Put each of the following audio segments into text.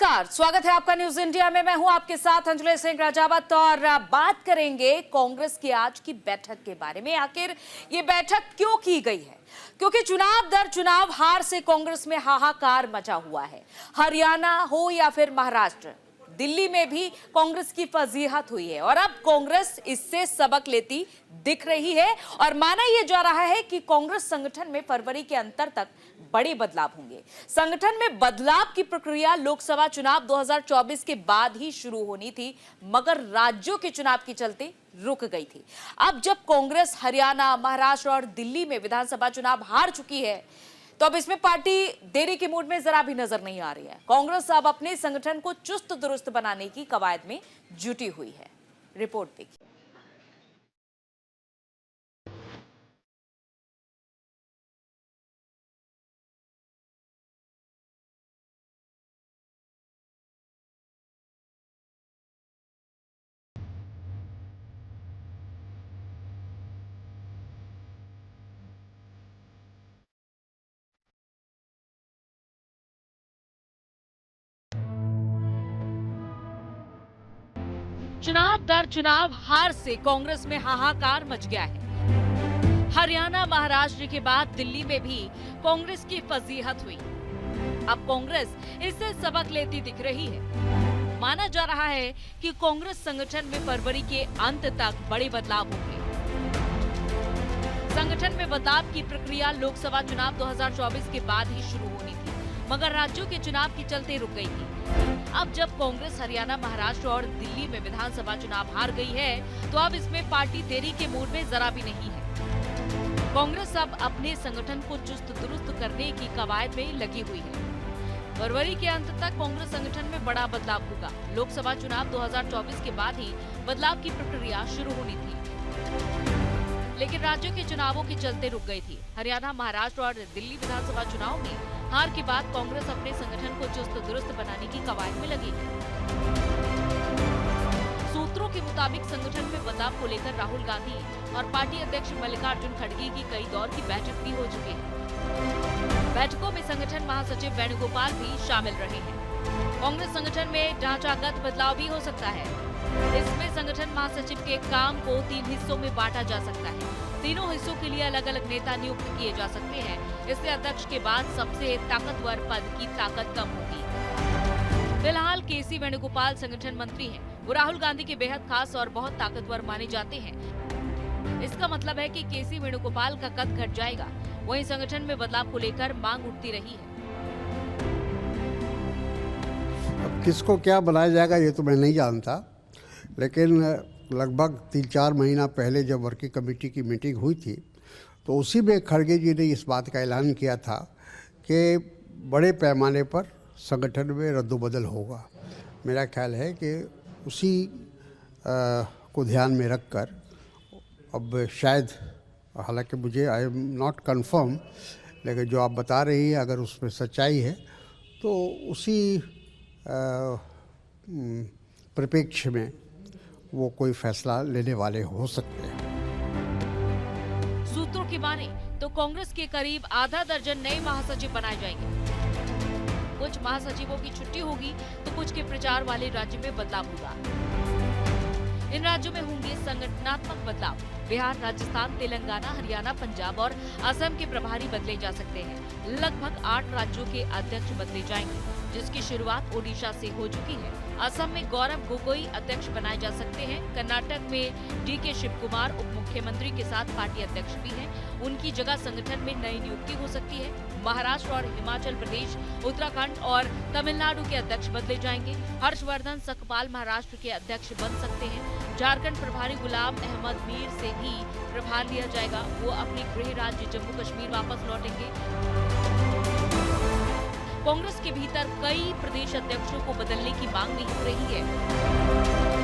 नमस्कार, स्वागत है आपका न्यूज इंडिया में। मैं हूं आपके साथ अंजलि सिंह राजावत और बात करेंगे कांग्रेस की आज की बैठक के बारे में। आखिर ये बैठक क्यों की गई है? क्योंकि चुनाव दर चुनाव हार से कांग्रेस में हाहाकार मचा हुआ है। हरियाणा हो या फिर महाराष्ट्र, दिल्ली में भी कांग्रेस की फजीहत हुई है और अब कांग्रेस इससे सबक लेती दिख रही है और माना यह जा रहा है कि कांग्रेस संगठन में फरवरी के अंतर तक बड़े बदलाव होंगे। संगठन में बदलाव की प्रक्रिया लोकसभा चुनाव 2024 के बाद ही शुरू होनी थी, मगर राज्यों के चुनाव के चलते रुक गई थी। अब जब कांग्रेस हरियाणा, महाराष्ट्र और दिल्ली में विधानसभा चुनाव हार चुकी है, तो अब इसमें पार्टी देरी के मूड में जरा भी नजर नहीं आ रही है। कांग्रेस अब अपने संगठन को चुस्त दुरुस्त बनाने की कवायद में जुटी हुई है। रिपोर्ट देखिए। चुनाव दर चुनाव हार से कांग्रेस में हाहाकार मच गया है। हरियाणा, महाराष्ट्र के बाद दिल्ली में भी कांग्रेस की फजीहत हुई। अब कांग्रेस इससे सबक लेती दिख रही है। माना जा रहा है कि कांग्रेस संगठन में फरवरी के अंत तक बड़े बदलाव होंगे। संगठन में बदलाव की प्रक्रिया लोकसभा चुनाव 2024 के बाद ही शुरू होनी थी, मगर राज्यों के चुनाव के चलते रुक गई थी। अब जब कांग्रेस हरियाणा, महाराष्ट्र और दिल्ली में विधानसभा चुनाव हार गई है, तो अब इसमें पार्टी देरी के मूड में जरा भी नहीं है। कांग्रेस अब अपने संगठन को चुस्त दुरुस्त करने की कवायद में लगी हुई है। फरवरी के अंत तक कांग्रेस संगठन में बड़ा बदलाव होगा। लोकसभा चुनाव 2024 के बाद ही बदलाव की प्रक्रिया शुरू होनी थी, लेकिन राज्यों के चुनावों के चलते रुक गई थी। हरियाणा, महाराष्ट्र और दिल्ली विधानसभा चुनाव में हार के बाद कांग्रेस अपने संगठन को चुस्त दुरुस्त बनाने की कवायद में लगी है। सूत्रों के मुताबिक संगठन में बदलाव को लेकर राहुल गांधी और पार्टी अध्यक्ष मल्लिकार्जुन खड़गे की कई दौर की बैठक भी हो चुकी है। बैठकों में संगठन महासचिव वेणुगोपाल भी शामिल रहे हैं। कांग्रेस संगठन में ढांचागत बदलाव भी हो सकता है। इसमें संगठन महासचिव के काम को 3 हिस्सों में बांटा जा सकता है। तीनों हिस्सों के लिए अलग अलग नेता नियुक्त किए जा सकते हैं। इससे अध्यक्ष के बाद सबसे ताकतवर पद की ताकत कम होगी। फिलहाल केसी वेणुगोपाल संगठन मंत्री हैं। वो राहुल गांधी के बेहद खास और बहुत ताकतवर माने जाते हैं। इसका मतलब है कि केसी वेणुगोपाल का कद घट जाएगा। वहीं संगठन में बदलाव को लेकर मांग उठती रही है। अब किसको क्या बनाया जाएगा ये तो मैं नहीं जानता, लेकिन लगभग 3-4 महीना पहले जब वर्किंग कमेटी की मीटिंग हुई थी, तो उसी में खड़गे जी ने इस बात का ऐलान किया था कि बड़े पैमाने पर संगठन में रद्दोबदल होगा। मेरा ख्याल है कि उसी को ध्यान में रखकर अब शायद, हालांकि मुझे आई एम नॉट कन्फर्म, लेकिन जो आप बता रही है अगर उसमें सच्चाई है तो उसी परिप्रेक्ष्य में वो कोई फैसला लेने वाले हो सकते हैं। सूत्रों की माने तो कांग्रेस के करीब आधा दर्जन नए महासचिव बनाए जाएंगे। कुछ महासचिवों की छुट्टी होगी तो कुछ के प्रचार वाले राज्य में बदलाव होगा। इन राज्यों में होंगे संगठनात्मक बदलाव। बिहार, राजस्थान, तेलंगाना, हरियाणा, पंजाब और असम के प्रभारी बदले जा सकते हैं। लगभग 8 राज्यों के अध्यक्ष बदले जाएंगे, जिसकी शुरुआत ओडिशा से हो चुकी है। असम में गौरव गोगोई अध्यक्ष बनाए जा सकते हैं। कर्नाटक में डीके शिवकुमार उप मुख्यमंत्री के साथ पार्टी अध्यक्ष भी हैं। उनकी जगह संगठन में नई नियुक्ति हो सकती है। महाराष्ट्र और हिमाचल प्रदेश, उत्तराखंड और तमिलनाडु के अध्यक्ष बदले जाएंगे। हर्षवर्धन सकपाल महाराष्ट्र के अध्यक्ष बन सकते हैं। झारखंड प्रभारी गुलाम अहमद मीर से भी प्रभार लिया जाएगा। वो अपने गृह राज्य जम्मू कश्मीर वापस लौटेंगे। कांग्रेस के भीतर कई प्रदेश अध्यक्षों को बदलने की मांग भी हो रही है।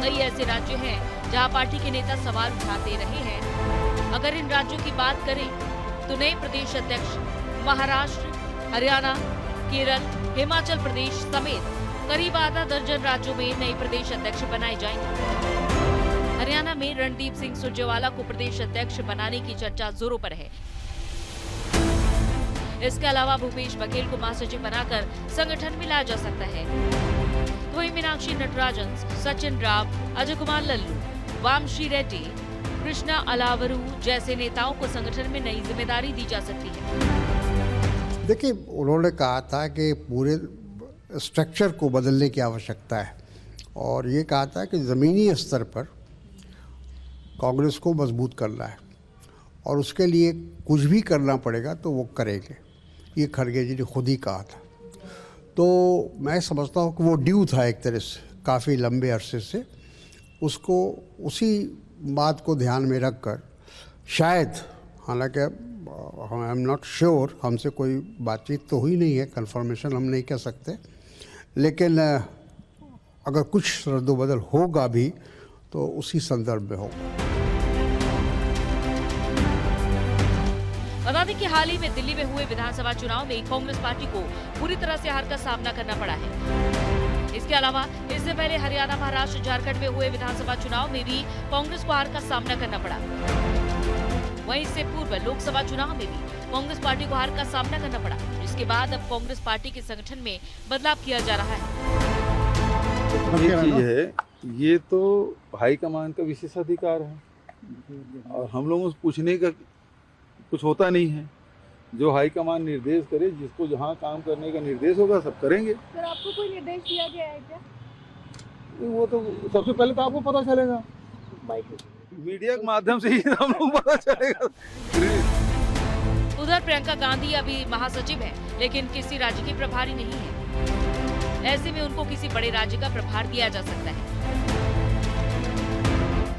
कई ऐसे राज्य हैं जहां पार्टी के नेता सवाल उठाते रहे हैं। अगर इन राज्यों की बात करें तो नए प्रदेश अध्यक्ष महाराष्ट्र, हरियाणा, केरल, हिमाचल प्रदेश समेत करीब आधा दर्जन राज्यों में नए प्रदेश अध्यक्ष बनाए जाएंगे। हरियाणा में रणदीप सिंह सुरजेवाला को प्रदेश अध्यक्ष बनाने की चर्चा जोरों पर है। इसके अलावा भूपेश बघेल को महासचिव बनाकर संगठन में लाया जा सकता है। वहीं मीनाक्षी नटराजन, सचिन राव, अजय कुमार लल्लू, वामशी रेड्डी, कृष्णा अलावरू जैसे नेताओं को संगठन में नई जिम्मेदारी दी जा सकती है। देखिए, उन्होंने कहा था कि पूरे स्ट्रक्चर को बदलने की आवश्यकता है और ये कहा था कि ज़मीनी स्तर पर कांग्रेस को मजबूत करना है और उसके लिए कुछ भी करना पड़ेगा तो वो करेंगे, ये खड़गे जी ने खुद ही कहा था। तो मैं समझता हूँ कि वो ड्यू था एक तरह से, काफ़ी लंबे अरसे से। उसको उसी बात को ध्यान में रख कर शायद, हालांकि आई एम नॉट श्योर, हमसे कोई बातचीत तो हुई नहीं है, कंफर्मेशन हम नहीं कह सकते, लेकिन अगर कुछ रद्दोबदल होगा भी तो उसी संदर्भ में होगा। बता दें कि हाल ही में दिल्ली में हुए विधानसभा चुनाव में कांग्रेस पार्टी को पूरी तरह से हार का सामना करना पड़ा है। इसके अलावा इससे पहले हरियाणा, महाराष्ट्र, झारखंड में हुए विधानसभा चुनाव में भी कांग्रेस को हार का सामना करना पड़ा। वहीं इससे पूर्व लोकसभा चुनाव में भी कांग्रेस पार्टी को हार का सामना करना पड़ा, जिसके बाद अब कांग्रेस पार्टी के संगठन में बदलाव किया जा रहा है। ये चीज है, ये तो हाईकमान का विशेषाधिकार है और हम लोगों से पूछने का कुछ होता नहीं है। जो हाईकमान निर्देश करे, जिसको जहाँ काम करने का निर्देश होगा सब करेंगे। सर, आपको कोई निर्देश दिया गया है क्या? वो तो सबसे पहले तो आपको पता चलेगा, मीडिया के माध्यम से ही हम लोग पता चलेगा। उधर प्रियंका गांधी अभी महासचिव है, लेकिन किसी राज्य की प्रभारी नहीं है। ऐसे में उनको किसी बड़े राज्य का प्रभार दिया जा सकता है।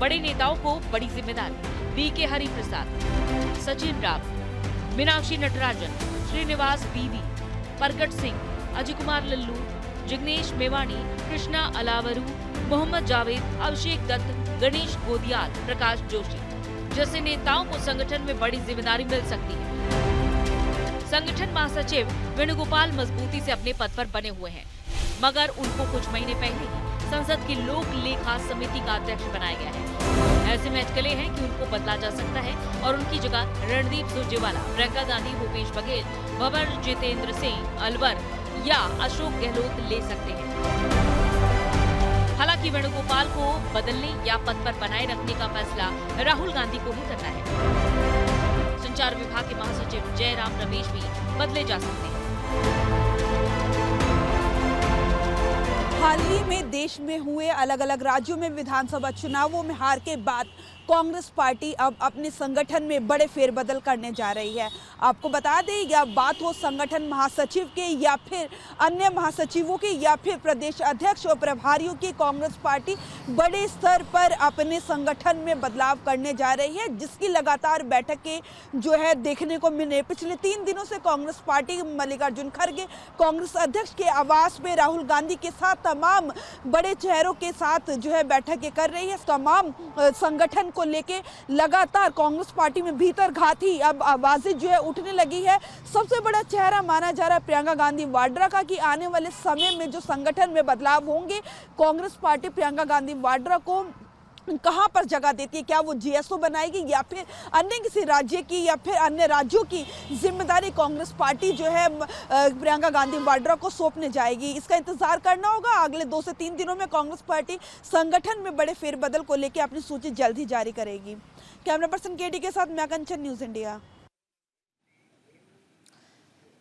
बड़े नेताओं को बड़ी जिम्मेदारी। बीके हरिप्रसाद, सचिन राव, मीनाक्षी नटराजन, श्रीनिवास बीवी, प्रगट सिंह, अजय कुमार लल्लू, जिग्नेश मेवाणी, कृष्णा अलावरू, मोहम्मद जावेद, अभिषेक दत्त, गणेश गोदियाल, प्रकाश जोशी जैसे नेताओं को संगठन में बड़ी जिम्मेदारी मिल सकती है। संगठन महासचिव वेणुगोपाल मजबूती से अपने पद पर बने हुए हैं, मगर उनको कुछ महीने पहले ही संसद की लोक लेखा समिति का अध्यक्ष बनाया गया है। ऐसे में अटकलें हैं कि उनको बदला जा सकता है और उनकी जगह रणदीप सुरजेवाला, प्रियंका गांधी, भूपेश बघेल, भंवर जितेंद्र सिंह अलवर या अशोक गहलोत ले सकते हैं। हालांकि वेणुगोपाल को बदलने या पद पर बनाए रखने का फैसला राहुल गांधी को ही करना है। संचार विभाग के महासचिव जयराम रमेश भी बदले जा सकते हैं। हाल ही में देश में हुए अलग अलग राज्यों में विधानसभा चुनावों में हार के बाद कांग्रेस पार्टी अब अपने संगठन में बड़े फेरबदल करने जा रही है। आपको बता दें, या बात हो संगठन महासचिव के या फिर अन्य महासचिवों के या फिर प्रदेश अध्यक्ष और प्रभारियों की, कांग्रेस पार्टी बड़े स्तर पर अपने संगठन में बदलाव करने जा रही है, जिसकी लगातार बैठकें जो है देखने को मिल रही। पिछले 3 दिनों से कांग्रेस पार्टी मल्लिकार्जुन खड़गे कांग्रेस अध्यक्ष के आवास में राहुल गांधी के साथ तमाम बड़े चेहरों के साथ जो है बैठकें कर रही है। तमाम संगठन को लेके लगातार कांग्रेस पार्टी में भीतर घाती अब आवाजें जो है उठने लगी है। सबसे बड़ा चेहरा माना जा रहा है प्रियंका गांधी वाड्रा का, कि आने वाले समय में जो संगठन में बदलाव होंगे, कांग्रेस पार्टी प्रियंका गांधी वाड्रा को कहां पर जगह देती है, क्या वो जीएसओ बनाएगी या फिर अन्य किसी राज्य की या फिर अन्य राज्यों की जिम्मेदारी कांग्रेस पार्टी जो है प्रियंका गांधी वाड्रा को सौंपने जाएगी। इसका इंतजार करना होगा। अगले 2 से 3 दिनों में कांग्रेस पार्टी संगठन में बड़े फेरबदल को लेकर अपनी सूची जल्द ही जारी करेगी। कैमरा पर्सन केडी के साथ मैं कंचन, न्यूज इंडिया।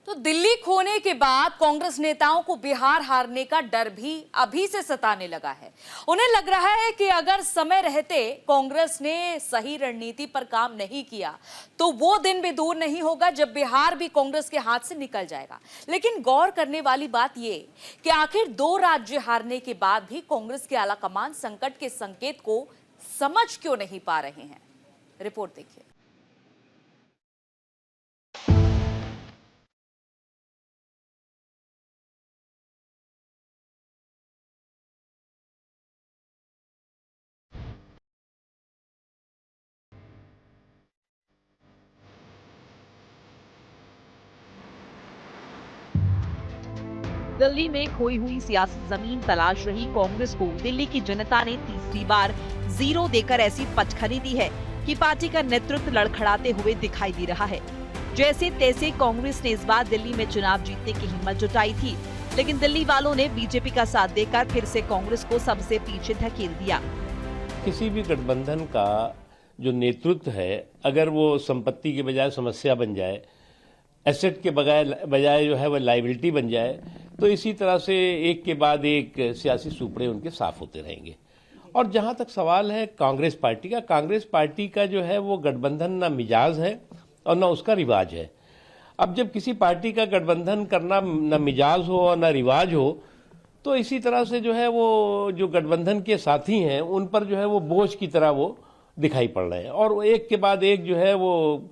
तो दिल्ली खोने के बाद कांग्रेस नेताओं को बिहार हारने का डर भी अभी से सताने लगा है। उन्हें लग रहा है कि अगर समय रहते कांग्रेस ने सही रणनीति पर काम नहीं किया तो वो दिन भी दूर नहीं होगा जब बिहार भी कांग्रेस के हाथ से निकल जाएगा। लेकिन गौर करने वाली बात यह कि आखिर 2 राज्य हारने के बाद भी कांग्रेस के आलाकमान संकट के संकेत को समझ क्यों नहीं पा रहे हैं। रिपोर्ट देखिए। दिल्ली में खोई हुई सियासी जमीन तलाश रही कांग्रेस को दिल्ली की जनता ने तीसरी बार 0 देकर ऐसी पचखनी दी है कि पार्टी का नेतृत्व लड़खड़ाते हुए दिखाई दे रहा है। जैसे तैसे कांग्रेस ने इस बार दिल्ली में चुनाव जीतने की हिम्मत जुटाई थी, लेकिन दिल्ली वालों ने बीजेपी का साथ देकर फिर से कांग्रेस को सबसे पीछे धकेल दिया। किसी भी गठबंधन का जो नेतृत्व है, अगर वो संपत्ति के बजाय समस्या बन जाए, एसेट के बजाय जो है वो लाइबिलिटी बन जाए, तो इसी तरह से एक के बाद एक सियासी सुपड़े उनके साफ होते रहेंगे। और जहां तक सवाल है कांग्रेस पार्टी का जो है वो गठबंधन ना मिजाज है और ना उसका रिवाज है। अब जब किसी पार्टी का गठबंधन करना ना मिजाज हो और ना रिवाज हो, तो इसी तरह से जो है वो जो गठबंधन के साथी हैं उन पर जो है वो बोझ की तरह वो दिखाई पड़ रहे हैं और एक के बाद एक जो है वो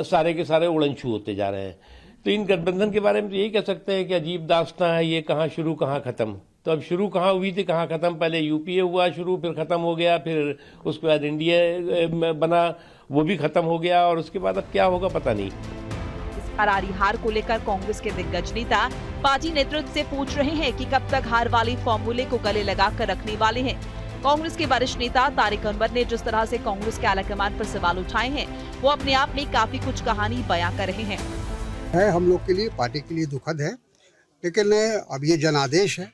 सारे के सारे उड़नछू होते जा रहे हैं। तो इन गठबंधन के बारे में तो यही कह सकते हैं कि अजीब दास्तां है, ये कहाँ शुरू कहाँ खत्म। तो अब शुरू कहाँ हुई थी कहाँ खत्म, पहले यूपीए हुआ शुरू, फिर खत्म हो गया, फिर उसके बाद इंडिया बना, वो भी खत्म हो गया, और उसके बाद अब क्या होगा पता नहीं। इस करारी हार को लेकर कांग्रेस के दिग्गज नेता पार्टी नेतृत्व से पूछ रहे हैं कि कब तक हार वाले फॉर्मूले को गले लगाकर रखने वाले हैं। कांग्रेस के वरिष्ठ नेता तारिक अनवर ने जिस तरह से कांग्रेस के आलाकमान पर सवाल उठाए हैं, वो अपने आप में काफी कुछ कहानी बयां कर रहे हैं। हम लोग के लिए, पार्टी के लिए दुखद है, लेकिन अब ये जनादेश है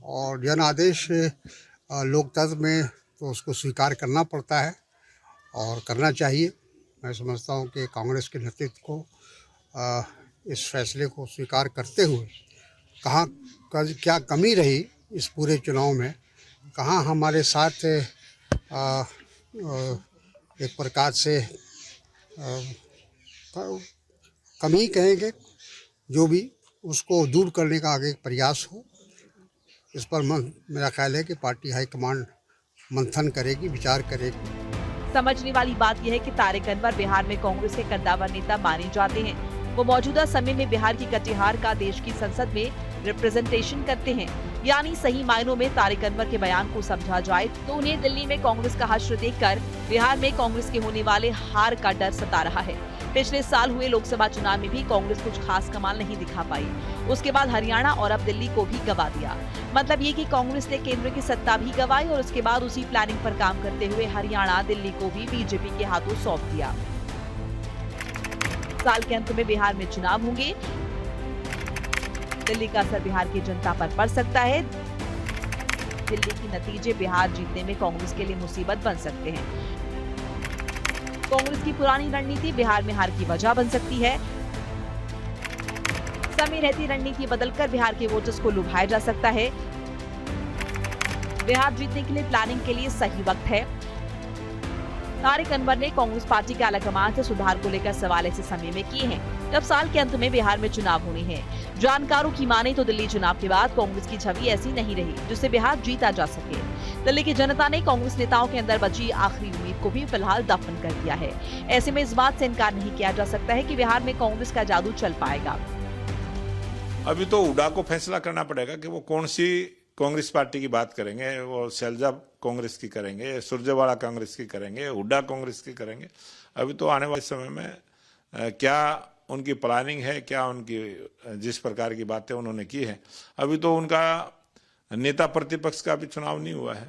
और जनादेश लोकतंत्र में तो उसको स्वीकार करना पड़ता है और करना चाहिए। मैं समझता हूँ कि कांग्रेस के नेतृत्व को इस फैसले को स्वीकार करते हुए कहाँ क्या कमी रही इस पूरे चुनाव में, कहाँ हमारे साथ एक प्रकार से कमी कहेंगे, जो भी उसको दूर करने का आगे प्रयास हो, इस पर मेरा ख्याल है कि पार्टी हाईकमान मंथन करेगी, विचार करेगी। समझने वाली बात यह है कि तारिक अनवर बिहार में कांग्रेस के कद्दावर नेता माने जाते हैं। वो मौजूदा समय में बिहार की कटिहार का देश की संसद में रिप्रेजेंटेशन करते हैं। यानी सही मायनों में तारिक अनवर के बयान को समझा जाए तो उन्हें दिल्ली में कांग्रेस का हश्र देखकर बिहार में कांग्रेस के होने वाले हार का डर सता रहा है। पिछले साल हुए लोकसभा चुनाव में भी कांग्रेस कुछ खास कमाल नहीं दिखा पाई। उसके बाद हरियाणा और अब दिल्ली को भी गवा दिया। मतलब ये कि कांग्रेस ने केंद्र की सत्ता भी गवाई और उसके बाद उसी प्लानिंग पर काम करते हुए हरियाणा, दिल्ली को भी बीजेपी के हाथों सौंप दिया। साल के अंत में बिहार में चुनाव होंगे। दिल्ली का असर बिहार की जनता पर पड़ सकता है। दिल्ली के नतीजे बिहार जीतने में कांग्रेस के लिए मुसीबत बन सकते हैं। कांग्रेस की पुरानी रणनीति बिहार में हार की वजह बन सकती है। समय रहती रणनीति बदलकर बिहार के वोटर्स को लुभाया जा सकता है। बिहार जीतने के लिए प्लानिंग के लिए सही वक्त है। तारिक अनवर ने कांग्रेस पार्टी के आलाकमान से सुधार को लेकर सवाल ऐसे समय में किए हैं जब साल के अंत में बिहार में चुनाव होने हैं। जानकारों की माने तो दिल्ली चुनाव के बाद कांग्रेस की छवि ऐसी नहीं रही जिससे बिहार जीता जा सके। दिल्ली की जनता ने कांग्रेस नेताओं के अंदर बची आखिरी उम्मीद को भी फिलहाल दफन कर दिया है। ऐसे में इस बात से इनकार नहीं किया जा सकता है कि बिहार में कांग्रेस का जादू चल पाएगा। अभी तो हुड्डा को फैसला करना पड़ेगा कि वो कौन सी कांग्रेस पार्टी की बात करेंगे। वो शैलजा कांग्रेस की करेंगे, सुरजेवाला कांग्रेस की करेंगे, हुड्डा कांग्रेस की करेंगे। अभी तो आने वाले समय में क्या उनकी प्लानिंग है, क्या उनकी जिस प्रकार की बातें उन्होंने की है, अभी तो उनका नेता प्रतिपक्ष का भी चुनाव नहीं हुआ है।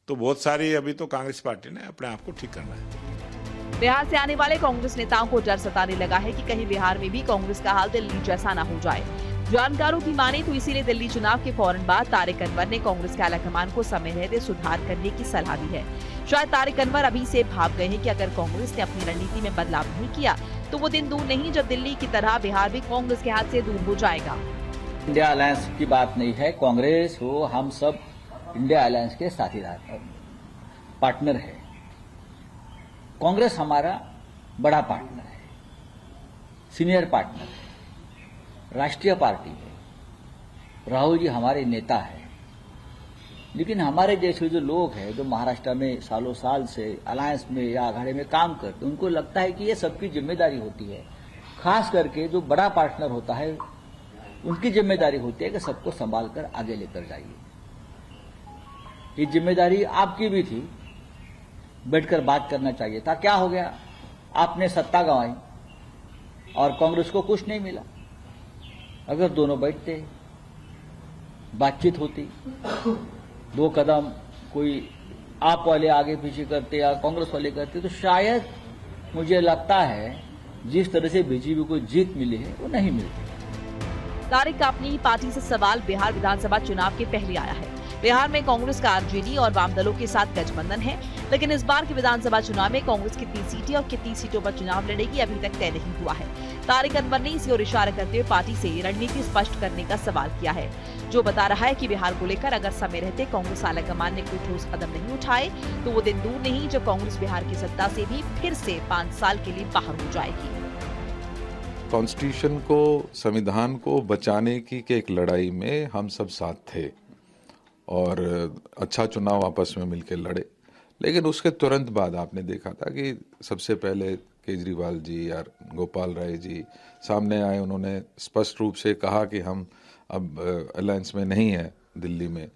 तो बहुत सारी अभी तो कांग्रेस पार्टी ने अपने आप को ठीक करना है। बिहार से आने वाले कांग्रेस नेताओं को डर सताने लगा है कि कहीं बिहार में भी कांग्रेस का हाल दिल्ली जैसा न हो जाए। जानकारों की माने तो इसीलिए दिल्ली चुनाव के फौरन बाद तारिक अनवर ने कांग्रेस के आलाकमान को समय रहते सुधार करने की सलाह दी है। शायद तारिक अनवर अभी से भाप गए हैं कि अगर कांग्रेस ने अपनी रणनीति में बदलाव नहीं किया तो वो दिन दूर नहीं जब दिल्ली की तरह बिहार भी कांग्रेस के हाथ से दूर हो जाएगा। इंडिया अलायंस की बात नहीं है, कांग्रेस हो, हम सब इंडिया अलायंस के साथीदार पार्टनर है। कांग्रेस हमारा बड़ा पार्टनर है, सीनियर पार्टनर है, राष्ट्रीय पार्टी है। राहुल जी हमारे नेता है। लेकिन हमारे जैसे जो लोग हैं जो महाराष्ट्र में सालों साल से अलायंस में या अखाड़े में काम करते, उनको लगता है कि ये सबकी जिम्मेदारी होती है। खास करके जो बड़ा पार्टनर होता है उनकी जिम्मेदारी होती है कि सबको संभाल कर आगे लेकर जाइए। ये जिम्मेदारी आपकी भी थी, बैठकर बात करना चाहिए था। क्या हो गया, आपने सत्ता गंवाई और कांग्रेस को कुछ नहीं मिला। अगर दोनों बैठते, बातचीत होती, दो कदम कोई आप वाले आगे पीछे करते या कांग्रेस वाले करते, तो शायद मुझे लगता है जिस तरह से बीजेपी को जीत मिली है वो नहीं मिलती। तारिक का अपनी पार्टी से सवाल बिहार विधानसभा चुनाव के पहले आया है। बिहार में कांग्रेस का आरजेडी और वाम दलों के साथ गठबंधन है, लेकिन इस बार के विधानसभा चुनाव में कांग्रेस कितनी सीटें और कितनी सीटों पर चुनाव लड़ेगी अभी तक तय नहीं हुआ है। तारिक अनवर ने इसी ओर इशारा करते हुए पार्टी से रणनीति स्पष्ट करने का सवाल किया है, जो बता रहा है कि बिहार को लेकर अगर समय रहते कांग्रेस आलाकमान ने कोई ठोस कदम नहीं उठाए तो वो दिन दूर नहीं जब कांग्रेस बिहार की सत्ता से भी फिर से 5 साल के लिए बाहर हो जाएगी। कॉन्स्टिट्यूशन को, संविधान को बचाने की एक लड़ाई में हम सब साथ थे और अच्छा चुनाव आपस में मिलकर लड़े। लेकिन उसके तुरंत बाद आपने देखा था कि सबसे पहले केजरीवाल जी या गोपाल राय जी सामने आए, उन्होंने स्पष्ट रूप से कहा कि हम अब अलायंस में नहीं है दिल्ली में।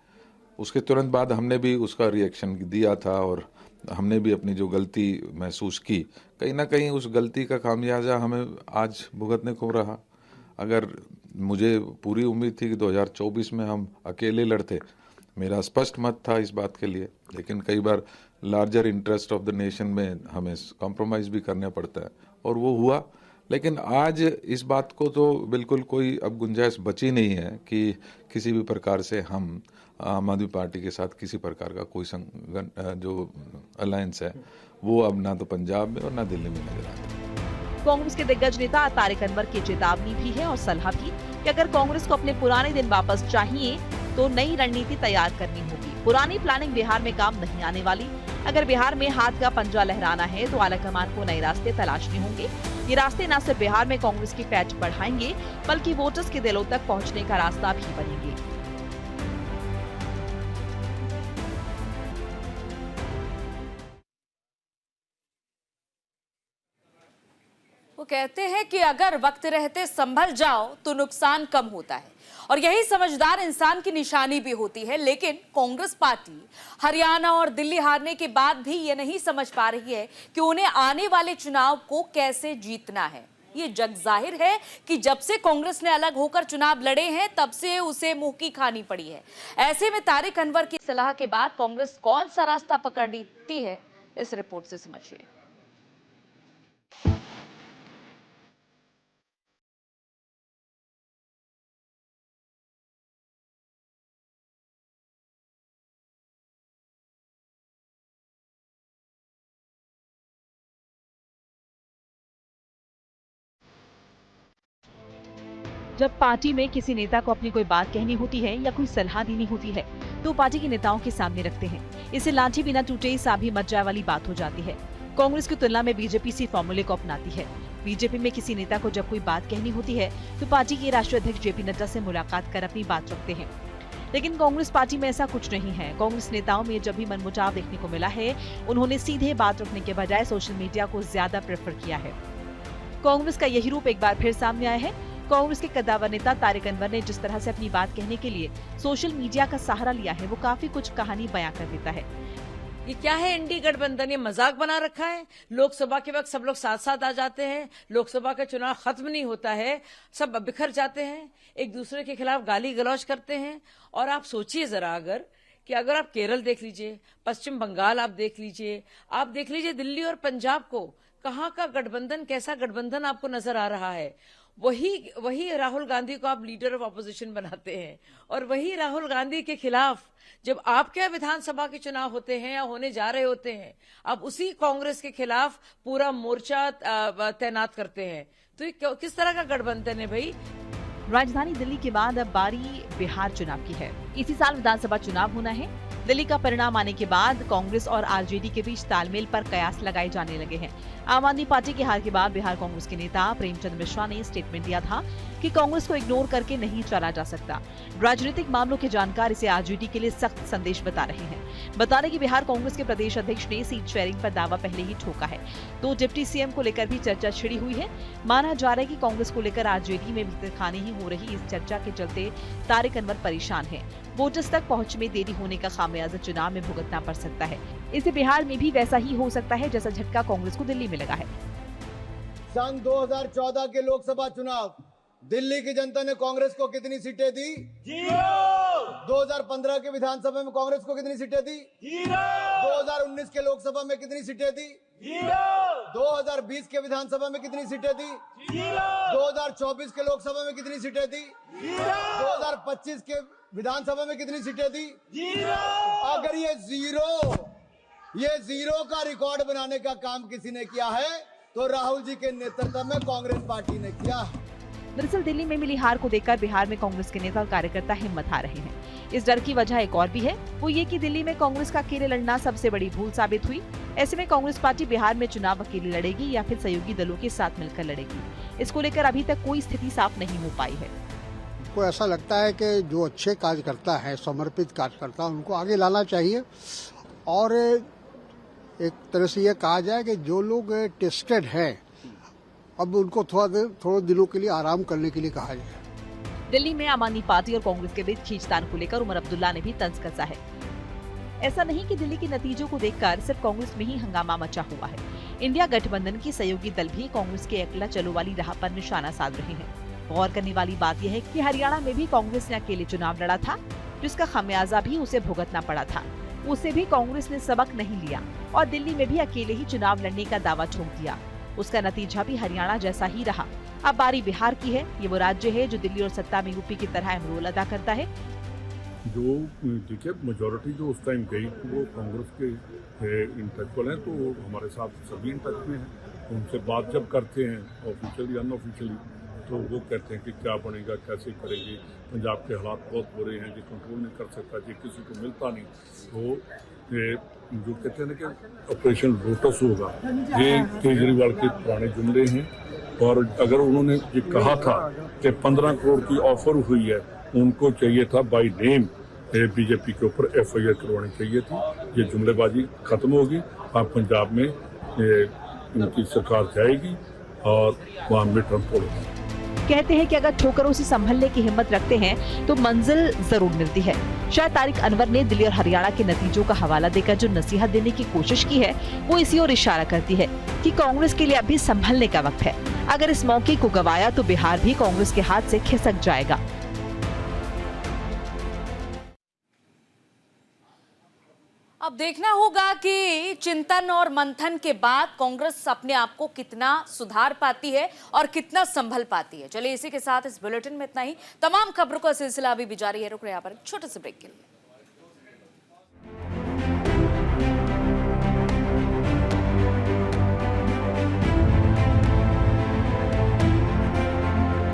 उसके तुरंत बाद हमने भी उसका रिएक्शन दिया था और हमने भी अपनी जो गलती महसूस की, कहीं ना कहीं उस गलती का खामियाजा हमें आज भुगतने को रहा। अगर मुझे पूरी उम्मीद थी कि 2024 में हम अकेले लड़ते, मेरा स्पष्ट मत था इस बात के लिए, लेकिन कई बार larger interest of the nation में हमें कॉम्प्रोमाइज़ भी करना पड़ता है और वो हुआ। लेकिन आज इस बात को तो बिल्कुल कोई अब गुंजाइश बची नहीं है कि किसी भी प्रकार से हम आम आदमी पार्टी के साथ किसी प्रकार का कोई जो अलायंस है वो अब ना तो पंजाब में और ना दिल्ली में नजर आता है। कांग्रेस के दिग्गज नेता तारिक अनवर की चेतावनी भी है और सलाह भी कि अगर कांग्रेस को अपने पुराने दिन वापस चाहिए तो नई रणनीति तैयार करनी होगी। पुरानी प्लानिंग बिहार में काम नहीं आने वाली। अगर बिहार में हाथ का पंजा लहराना है तो आलाकमान को नए रास्ते तलाशने होंगे। ये रास्ते न सिर्फ बिहार में कांग्रेस की पैठ बढ़ाएंगे बल्कि वोटर्स के दिलों तक पहुंचने का रास्ता भी बनेंगे। वो कहते हैं कि अगर वक्त रहते संभल जाओ तो नुकसान कम होता है और यही समझदार इंसान की निशानी भी होती है। लेकिन कांग्रेस पार्टी हरियाणा और दिल्ली हारने के बाद भी ये नहीं समझ पा रही है कि उन्हें आने वाले चुनाव को कैसे जीतना है। ये जग जाहिर है कि जब से कांग्रेस ने अलग होकर चुनाव लड़े हैं तब से उसे मुंह की खानी पड़ी है। ऐसे में तारिक अनवर की सलाह के बाद कांग्रेस कौन सा रास्ता पकड़ती है, इस रिपोर्ट से समझिए। जब पार्टी में किसी नेता को अपनी कोई बात कहनी होती है या कोई सलाह देनी होती है तो पार्टी के नेताओं के सामने रखते हैं। इसे लाठी बिना टूटे साभी मच जाए वाली बात हो जाती है। कांग्रेस की तुलना में बीजेपी इसी फॉर्मूले को अपनाती है। बीजेपी में किसी नेता को जब कोई बात कहनी होती है तो पार्टी के राष्ट्रीय अध्यक्ष जेपी नड्डा से मुलाकात कर अपनी बात रखते हैं। लेकिन कांग्रेस पार्टी में ऐसा कुछ नहीं है। कांग्रेस नेताओं में जब भी मनमुटाव देखने को मिला है, उन्होंने सीधे बात रखने के बजाय सोशल मीडिया को ज्यादा प्रेफर किया है। कांग्रेस का यही रूप एक बार फिर सामने आया है। कांग्रेस के कद्दावर नेता तारिक अनवर ने जिस तरह से अपनी बात कहने के लिए सोशल मीडिया का सहारा लिया है, वो काफी कुछ कहानी बयां कर देता है। ये क्या है एनडी गठबंधन, ये मजाक बना रखा है। लोकसभा के वक्त सब लोग साथ साथ आ जाते हैं, लोकसभा का चुनाव खत्म नहीं होता है, सब बिखर जाते हैं, एक दूसरे के खिलाफ गाली गलौज करते हैं। और आप सोचिए जरा अगर आप केरल देख लीजिए, पश्चिम बंगाल आप देख लीजिए दिल्ली और पंजाब को, कहाँ का गठबंधन, कैसा गठबंधन आपको नजर आ रहा है। वही राहुल गांधी को आप लीडर ऑफ ऑपोजिशन बनाते हैं और वही राहुल गांधी के खिलाफ जब आपके यहाँ विधानसभा के चुनाव होते हैं या होने जा रहे होते हैं, आप उसी कांग्रेस के खिलाफ पूरा मोर्चा तैनात करते हैं। तो ये किस तरह का गठबंधन है भाई। राजधानी दिल्ली के बाद अब बारी बिहार चुनाव की है। इसी साल विधानसभा चुनाव होना है। दिल्ली का परिणाम आने के बाद कांग्रेस और आरजेडी के बीच तालमेल पर कयास लगाए जाने लगे हैं। आम आदमी पार्टी की हार के बाद बिहार कांग्रेस के नेता प्रेमचंद मिश्रा ने स्टेटमेंट दिया था कि कांग्रेस को इग्नोर करके नहीं चला जा सकता। राजनीतिक मामलों के जानकार इसे आरजेडी के लिए सख्त संदेश बता रहे हैं। बता दें कि बिहार कांग्रेस के प्रदेश अध्यक्ष ने सीट शेयरिंग पर दावा पहले ही ठोका है, तो डिप्टी सीएम को लेकर भी चर्चा छिड़ी हुई है। माना जा रहा है कि कांग्रेस को लेकर आरजेडी में भीतरखाने ही हो रही इस चर्चा के चलते तारिक अनवर परेशान है। वोटर्स तक पहुंच में देरी होने का खामियाजा चुनाव में भुगतना पड़ सकता है। इसे बिहार में भी वैसा ही हो सकता है जैसा झटका कांग्रेस को दिल्ली में लगा है। सन 2014 के लोकसभा चुनाव, दिल्ली की जनता ने कांग्रेस को कितनी सीटें दी? 2015 के विधानसभा में कांग्रेस को कितनी सीटें दी? 2019 के लोकसभा में कितनी सीटें दी? 2020 के विधानसभा में कितनी सीटें थी? 2024 के लोकसभा में कितनी सीटें थी? 2025 के विधानसभा में कितनी सीटें थी? अगर ये जीरो का रिकॉर्ड बनाने का काम किसी ने किया है तो राहुल जी के नेतृत्व में कांग्रेस पार्टी ने किया है। दरअसल दिल्ली में मिली हार को देखकर बिहार में कांग्रेस के नेता और कार्यकर्ता हिम्मत हार रहे हैं। इस डर की वजह एक और भी है, वो ये कि दिल्ली में कांग्रेस का अकेले लड़ना सबसे बड़ी भूल साबित हुई। ऐसे में कांग्रेस पार्टी बिहार में चुनाव अकेले लड़ेगी या फिर सहयोगी दलों के साथ मिलकर लड़ेगी, इसको लेकर अभी तक कोई स्थिति साफ नहीं हो पाई है। को ऐसा लगता है कि जो अच्छे कार्यकर्ता है, समर्पित कार्यकर्ता, उनको आगे लाना चाहिए और एक तरह से ये कहा जाए कि जो लोग टेस्टेड हैं अब उनको थोड़े दिनों के लिए आराम करने के लिए कहा जाए। दिल्ली में आम आदमी पार्टी और कांग्रेस के बीच खींचतान को लेकर उमर अब्दुल्ला ने भी तंज कसा है। ऐसा नहीं कि दिल्ली के नतीजों को देखकर सिर्फ कांग्रेस में ही हंगामा मचा हुआ है। इंडिया गठबंधन की सहयोगी दल भी कांग्रेस के अकेला चलो वाली राह पर निशाना साध रहे हैं। गौर करने वाली बात यह है कि हरियाणा में भी कांग्रेस ने अकेले चुनाव लड़ा था, जिसका खामियाजा भी उसे भुगतना पड़ा था। उसे भी कांग्रेस ने सबक नहीं लिया और दिल्ली में भी अकेले ही चुनाव लड़ने का दावा ठोक दिया। उसका नतीजा भी हरियाणा जैसा ही रहा। अब बारी बिहार की है। ये वो राज्य है जो दिल्ली और सत्ता में यूपी की तरह अहम रोल अदा करता है। जो देखिए मेजोरिटी जो उस टाइम गई वो कांग्रेस के इन टच वाले हैं, तो हमारे साथ सभी इन टच में हैं। उनसे बात जब करते हैं ऑफिशियली अनऑफिशियली तो वो कहते हैं कि क्या बनेगा, कैसे करेंगे। पंजाब के हालात बहुत बुरे हैं, जो कंट्रोल नहीं कर सकता, जो किसी को मिलता नहीं। तो जो कहते हैं ना कि ऑपरेशन लोटस होगा, ये केजरीवाल के पुराने जुमले हैं। और अगर उन्होंने ये कहा था कि 15 करोड़ की ऑफर हुई है, उनको चाहिए था बाय नेम बीजेपी के ऊपर FIR करवानी चाहिए थी। ये जुमलेबाजी खत्म होगी। अब पंजाब में उनकी सरकार जाएगी और वहाँ मिड टर्म पोल होगा। कहते हैं कि अगर ठोकरों से संभलने की हिम्मत रखते हैं तो मंजिल जरूर मिलती है। शायद तारिक अनवर ने दिल्ली और हरियाणा के नतीजों का हवाला देकर जो नसीहत देने की कोशिश की है वो इसी ओर इशारा करती है कि कांग्रेस के लिए अभी संभलने का वक्त है। अगर इस मौके को गवाया तो बिहार भी कांग्रेस के हाथ से खिसक जाएगा। अब देखना होगा कि चिंतन और मंथन के बाद कांग्रेस अपने आप को कितना सुधार पाती है और कितना संभल पाती है। चलिए इसी के साथ इस बुलेटिन में इतना ही। तमाम खबरों का सिलसिला अभी भी जारी है। रुक रहे हैं यहाँ पर छोटे से ब्रेक के लिए।